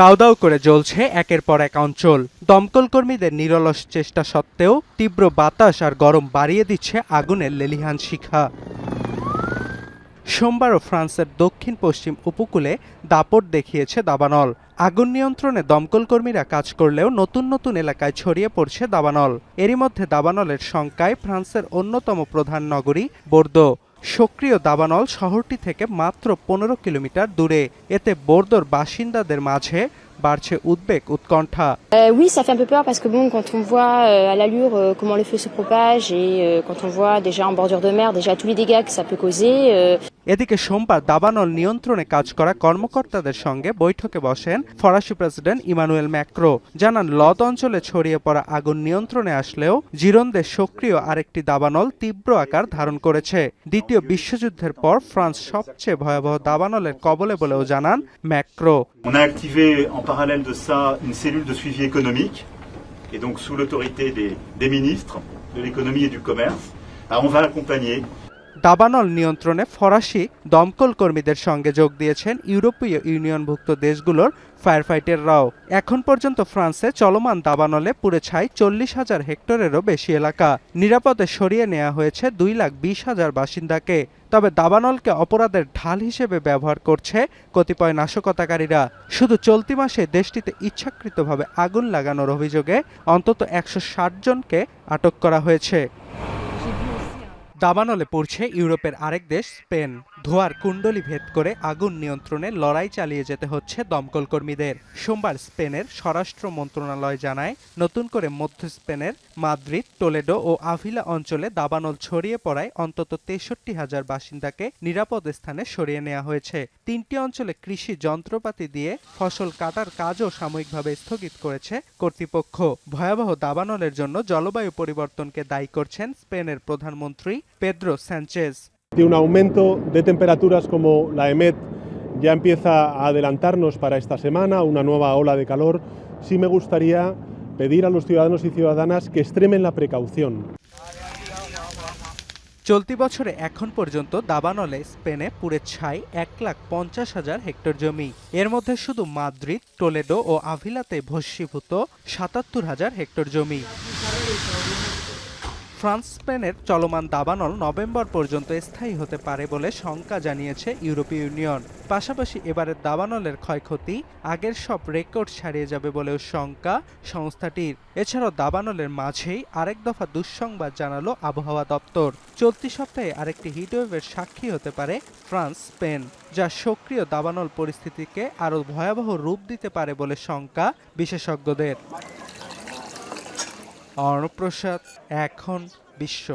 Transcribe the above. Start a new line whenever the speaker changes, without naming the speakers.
দাউ দাউ করে জ্বলছে একের পর এক অঞ্চল। দমকল কর্মীদের নিরলস চেষ্টা সত্ত্বেও তীব্র বাতাস আর গরম বাড়িয়ে দিচ্ছে আগুনের লেলিহান শিখা। সোমবারও ফ্রান্সের দক্ষিণ পশ্চিম উপকূলে দাপট দেখিয়েছে দাবানল। আগুন নিয়ন্ত্রণে দমকল কর্মীরা কাজ করলেও নতুন নতুন এলাকায় ছড়িয়ে পড়ছে দাবানল। এরই মধ্যে দাবানলের শঙ্কায় ফ্রান্সের অন্যতম প্রধান নগরী বোর্দো। সক্রিয় দাবানল শহরটি থেকে মাত্র 15 কিলোমিটার দূরে। এতে বোর্দোর বাসিন্দাদের মাঝে বাড়ছে উদ্বেগ উৎকণ্ঠা।
Oui, ça fait un peu peur parce que bon, quand on voit à l'allure comment le feu se propage et quand on voit déjà en bordure de mer déjà tous les dégâts que ça peut causer.
এদিকে সোমবার দাবানল নিয়ন্ত্রণে কাজ করা কর্মকর্তাদের সঙ্গে বৈঠকে বসেন ফরাসি প্রেসিডেন্ট ইমানুয়েল ম্যাক্রো। জানান লদ অঞ্চলে ছড়িয়ে পড়া আগুন নিয়ন্ত্রণে আসলেও জিরোন্দের সক্রিয় আরেকটি দাবানল তীব্র আকার ধারণ করেছে। দ্বিতীয় বিশ্বযুদ্ধের পর ফ্রান্স সবচেয়ে ভয়াবহ দাবানলের কবলে বলেও জানান macro.
On a activé en parallèle de ça une cellule de suivi économique et donc sous l'autorité des ministres de l'économie et du commerce. Alors on va accompagner
দাবানল নিয়ন্ত্রণে ফরাসি দমকল কর্মীদের সঙ্গে যোগ দিয়েছেন ইউরোপীয় ইউনিয়নভুক্ত দেশগুলোর ফায়ার ফাইটাররাও। এখন পর্যন্ত ফ্রান্সে চলমান দাবানলে পুড়ে ছাই 40,000 হেক্টরেরও বেশি এলাকা। নিরাপদে সরিয়ে নেওয়া হয়েছে 2,20,000 বাসিন্দাকে। তবে দাবানলকে অপরাধের ঢাল হিসেবে ব্যবহার করছে কতিপয় নাশকতাকারীরা। শুধু চলতি মাসে দেশটিতে ইচ্ছাকৃতভাবে আগুন লাগানোর অভিযোগে অন্তত 160 জনকে আটক করা হয়েছে। দাবানলে পড়ছে ইউরোপের আরেক দেশ স্পেন। ধোঁয়ার কুণ্ডলী ভেদ করে আগুন নিয়ন্ত্রণে লড়াই চালিয়ে যেতে হচ্ছে দমকল কর্মীদের। সোমবার স্পেনের স্বরাষ্ট্র মন্ত্রণালয় জানায়, নতুন করে মধ্য স্পেনের মাদ্রিদ, টোলেডো ও আভিলা অঞ্চলে দাবানল ছড়িয়ে পড়ায় অন্তত 63,000 বাসিন্দাকে নিরাপদ স্থানে সরিয়ে নেওয়া হয়েছে। 3টি অঞ্চলে কৃষি যন্ত্রপাতি দিয়ে ফসল কাটার কাজও সাময়িকভাবে স্থগিত করেছে কর্তৃপক্ষ। ভয়াবহ দাবানলের জন্য জলবায়ু পরিবর্তনকে দায়ী করছেন স্পেনের প্রধানমন্ত্রী Pedro Sanchez.
Un aumento de temperaturas como la EMET ya empieza a adelantarnos para esta semana, una nueva ola de calor. Sí me gustaría pedir a los ciudadanos y ciudadanas que extremen la precaución.
চলতি বছরে এখন পর্যন্ত দাবানলে স্পেনে পুড়ে ছাই 1,50,000 hectare জমি। এর মধ্যে শুধু মাদ্রিদ, টোলেডো ও আভিলাতে ভস্মীভূত 77,000 হেক্টর জমি। ফ্রান্স স্পেনের চলমান দাবানল নভেম্বর পর্যন্ত স্থায়ী হতে পারে বলে শঙ্কা জানিয়েছে ইউরোপীয় ইউনিয়ন। পাশাপাশি এবারের দাবানলের ক্ষয়ক্ষতি আগের সব রেকর্ড ছাড়িয়ে যাবে বলেও শঙ্কা সংস্থাটির। এছাড়াও দাবানলের মাঝেই আরেক দফা দুঃসংবাদ জানালো আবহাওয়া দপ্তর। চলতি সপ্তাহে আরেকটি হিটওয়েভের সাক্ষী হতে পারে ফ্রান্স স্পেন, যা সক্রিয় দাবানল পরিস্থিতিকে আরও ভয়াবহ রূপ দিতে পারে বলে শঙ্কা বিশেষজ্ঞদের। অর্ণব প্রসাদ, এখন বিশ্ব।